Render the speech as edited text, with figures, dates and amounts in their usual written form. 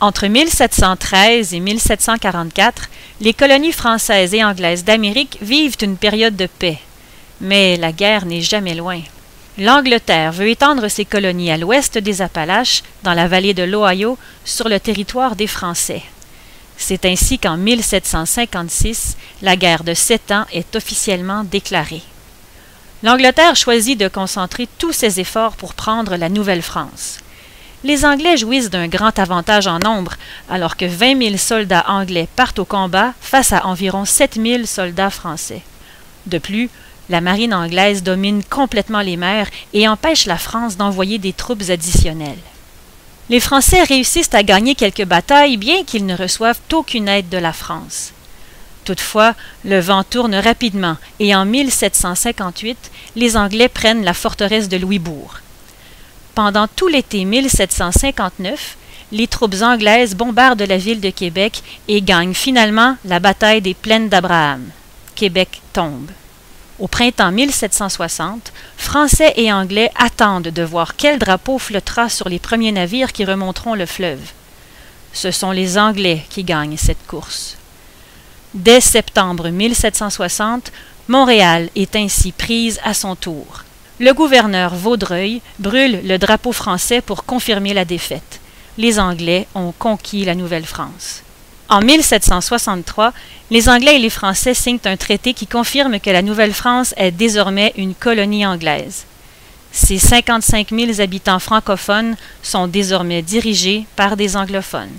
Entre 1713 et 1744, les colonies françaises et anglaises d'Amérique vivent une période de paix. Mais la guerre n'est jamais loin. L'Angleterre veut étendre ses colonies à l'ouest des Appalaches, dans la vallée de l'Ohio, sur le territoire des Français. C'est ainsi qu'en 1756, la guerre de 7 ans est officiellement déclarée. L'Angleterre choisit de concentrer tous ses efforts pour prendre la Nouvelle-France. Les Anglais jouissent d'un grand avantage en nombre, alors que 20 000 soldats anglais partent au combat face à environ 7 000 soldats français. De plus, la marine anglaise domine complètement les mers et empêche la France d'envoyer des troupes additionnelles. Les Français réussissent à gagner quelques batailles, bien qu'ils ne reçoivent aucune aide de la France. Toutefois, le vent tourne rapidement et en 1758, les Anglais prennent la forteresse de Louisbourg. Pendant tout l'été 1759, les troupes anglaises bombardent la ville de Québec et gagnent finalement la bataille des Plaines d'Abraham. Québec tombe. Au printemps 1760, Français et Anglais attendent de voir quel drapeau flottera sur les premiers navires qui remonteront le fleuve. Ce sont les Anglais qui gagnent cette course. Dès septembre 1760, Montréal est ainsi prise à son tour. Le gouverneur Vaudreuil brûle le drapeau français pour confirmer la défaite. Les Anglais ont conquis la Nouvelle-France. En 1763, les Anglais et les Français signent un traité qui confirme que la Nouvelle-France est désormais une colonie anglaise. Ses 55 000 habitants francophones sont désormais dirigés par des anglophones.